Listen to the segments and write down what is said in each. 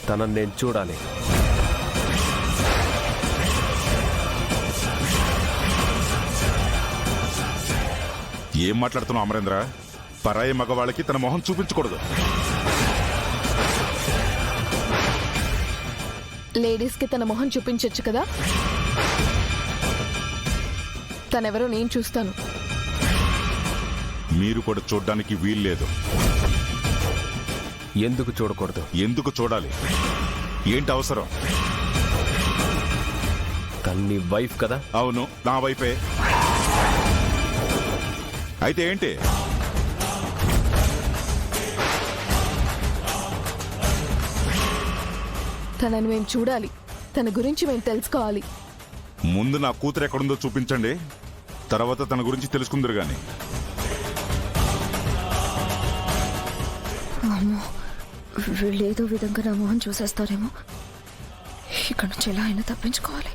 తనని నేను చూడాలి. ఏం మాట్లాడుతున్నావు అమరేంద్ర? పరాయి మగవాళ్ళకి తన మొహం చూపించకూడదు. లేడీస్ కి తన మొహం చూపించొచ్చు కదా. తనెవరో నేను చూస్తాను. మీరు కూడా చూడ్డానికి వీల్లేదు. ఎందుకు చూడకూడదు? ఎందుకు చూడాలి? ఏంటి అవసరం? తన నీ వైఫ్ కదా? అవును, నా వైఫే. అయితే ఏంటి? తనని మేము చూడాలి. తన గురించి మేము తెలుసుకోవాలి. ముందు నా కూతురు ఎక్కడుందో చూపించండి, తర్వాత తన గురించి తెలుసుకుందరు గాని. అమ్మో, వీళ్ళు ఏదో విధంగా నా మొహం చూసేస్తారేమో. ఇక్కడ నుంచి ఎలా అయినా తప్పించుకోవాలి.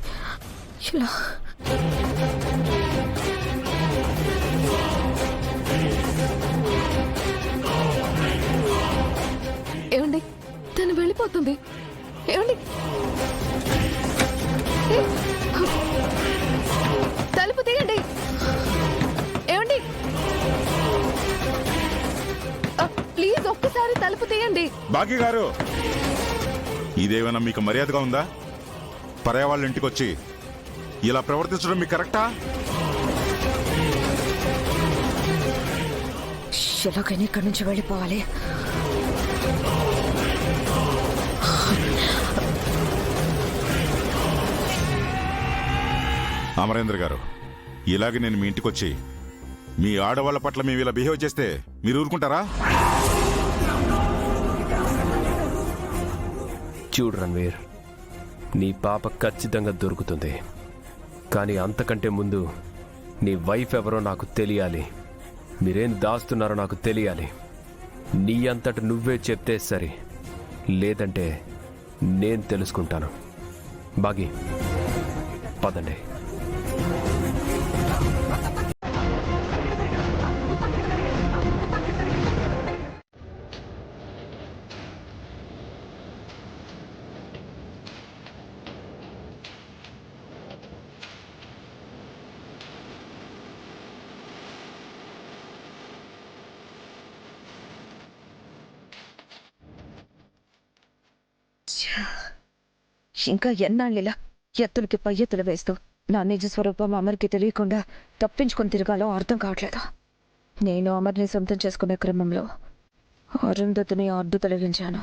ఇలా ఏమండి, తను వెళ్ళిపోతుంది. ఏమండి, తలుపు తీయండి. ఏమండి, ప్లీజ్ ఒక్కసారి తలుపు తీయండి. బాకీ గారు, ఇదేమైనా మీకు మర్యాదగా ఉందా? పరాయి వాళ్ళ ఇంటికి వచ్చి ఇలా ప్రవర్తించడం మీకు కరెక్టా? ఎలాగైనా ఇక్కడి నుంచి వెళ్ళిపోవాలి. అమరేంద్ర గారు, ఇలాగే నేను మీ ఇంటికి వచ్చి మీ ఆడవాళ్ల పట్ల మేము ఇలా బిహేవ్ చేస్తే మీరు ఊరుకుంటారా? చూడు రణ్వీర్, నీ పాప ఖచ్చితంగా దొరుకుతుంది. కానీ అంతకంటే ముందు నీ వైఫ్ ఎవరో నాకు తెలియాలి. మీరేం దాస్తున్నారో నాకు తెలియాలి. నీ అంతట నువ్వే చెప్తే సరి, లేదంటే నేను తెలుసుకుంటాను. బాగి, పదండి. ఇంకా ఎన్నాళ్ళిలా ఎత్తులకి పై ఎత్తులు వేస్తూ నా నిజ స్వరూపం అమర్కి తెలియకుండా తప్పించుకొని తిరగాలో అర్థం కావట్లేదు. నేను అమర్ని సొంతం చేసుకునే క్రమంలో అరుంధతిని అడ్డు తొలగించాను.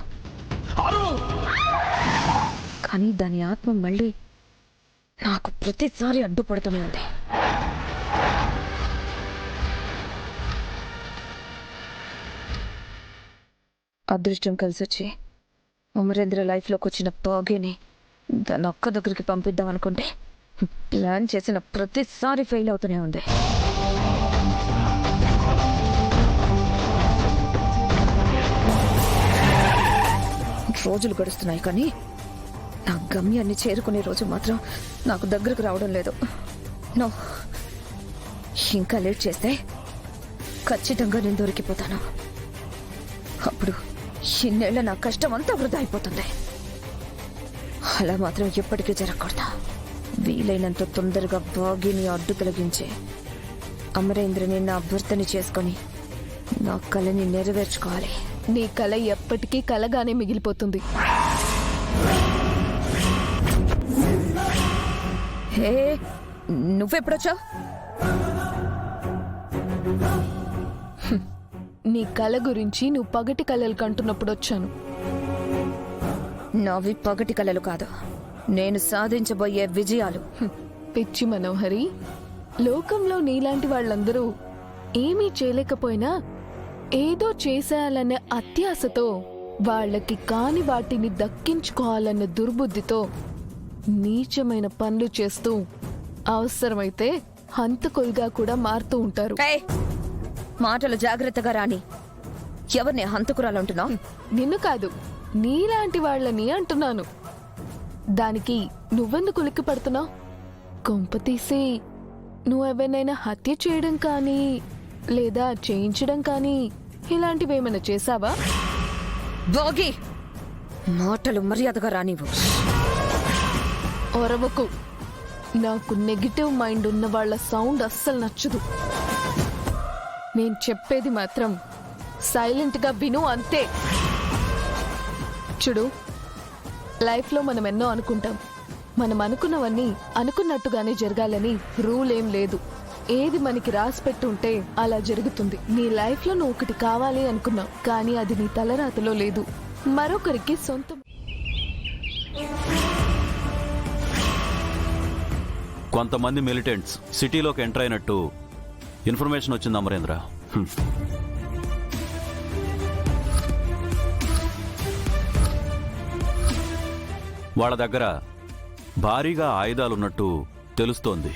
కానీ దాని ఆత్మ మళ్ళీ నాకు ప్రతిసారి అడ్డుపడుతూనే ఉంది. అదృష్టం కలిసొచ్చి అమరేంద్ర లైఫ్లోకి వచ్చిన బాగీని దాని ఒక్క దగ్గరికి పంపిద్దాం అనుకుంటే ప్లాన్ చేసిన ప్రతిసారి ఫెయిల్ అవుతూనే ఉంది. రోజులు గడుస్తున్నాయి కానీ నా గమ్యాన్ని చేరుకునే రోజు మాత్రం నాకు దగ్గరకు రావడం లేదు. నో, ఇంకా లేట్ చేస్తే ఖచ్చితంగా నేను దొరికిపోతాను. అప్పుడు ఇన్నేళ్ల నా కష్టం అంతా వృధా అయిపోతుంది. అలా మాత్రం ఎప్పటికీ జరగకూడదు. వీలైనంత తొందరగా బాగీని అడ్డు తొలగించి అమరేంద్రని నా భర్తని చేసుకొని నా కళని నెరవేర్చుకోవాలి. నీ కళ ఎప్పటికీ కలగానే మిగిలిపోతుంది. హే, నువ్వెప్పుడొచ్చావు? నీ కళ గురించి నువ్వు పగటి కళలు కంటున్నప్పుడు వచ్చాను. నావి పగటి కళలు కాదు, నేను సాధించబోయే విజయాలు. పిచ్చి మనోహరి, లోకంలో నీలాంటి వాళ్ళందరూ ఏమీ చేయలేకపోయినా ఏదో చేసేయాలనే అత్యాశతో, వాళ్ళకి కాని వాటిని దక్కించుకోవాలన్న దుర్బుద్ధితో నీచమైన పనులు చేస్తూ అవసరమైతే హంతకులుగా కూడా మారుతూ ఉంటారు. మాటలు జాగ్రత్తగా రాని. ఎవరిని హంతకురాలంటున్నావు? నిన్ను కాదు, నీలాంటి వాళ్ళని అంటున్నాను. దానికి నువ్వెందుకు ఉలిక్కి పడుతున్నావు? కొంపతీసి నువ్వెవరినైనా హత్య చేయడం కానీ లేదా చేయించడం కానీ ఇలాంటివేమైనా చేశావా? బాగి, మాటలు మర్యాదగా రానివ్వు. ఒరవకు. నాకు నెగిటివ్ మైండ్ ఉన్న వాళ్ళ సౌండ్ అస్సలు నచ్చదు. నేను చెప్పేది మాత్రం సైలెంట్గా విను, అంతే. చూడు, లైఫ్లో మనం ఎన్నో అనుకుంటాం. మనం అనుకున్నవన్నీ అనుకున్నట్టుగానే జరగాలని రూల్ ఏం లేదు. ఏది మనకి రాసి పెట్టుంటే అలా జరుగుతుంది. నీ లైఫ్లో నువ్వు ఒకటి కావాలి అనుకున్నావు, కానీ అది నీ తలరాతలో లేదు. మరొకరికి సొంతం. కొంతమంది మిలిటెంట్స్ సిటీలోకి ఎంటర్ అయినట్టు ఇన్ఫర్మేషన్ వచ్చింది అమరేంద్ర. వాళ్ళ దగ్గర భారీగా ఆయుధాలున్నట్టు తెలుస్తోంది.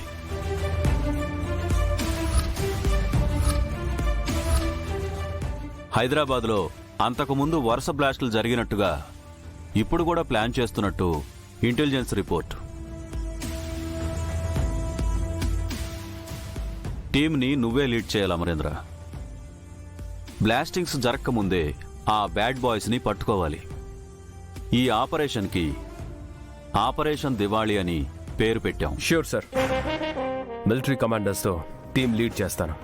హైదరాబాద్లో అంతకుముందు వరుస బ్లాస్టులు జరిగినట్టుగా ఇప్పుడు కూడా ప్లాన్ చేస్తున్నట్టు ఇంటెలిజెన్స్ రిపోర్ట్. టీంని నువ్వే లీడ్ చేయాలి అమరేంద్ర. బ్లాస్టింగ్స్ జరగకముందే ఆ బ్యాడ్ బాయ్స్ని పట్టుకోవాలి. ఈ ఆపరేషన్కి ఆపరేషన్ దివాళీ అని పేరు పెట్టాం. Sure sir. మిలిటరీ కమాండర్స్తో టీం లీడ్ చేస్తాను.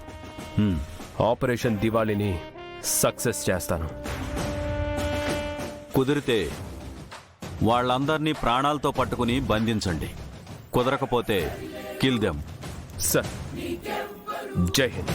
ఆపరేషన్ దివాళీని సక్సెస్ చేస్తాను. కుదిరితే వాళ్ళందర్నీ ప్రాణాలతో పట్టుకుని బంధించండి. కుదరకపోతే కిల్ దెమ్. సార్, జై హింద్.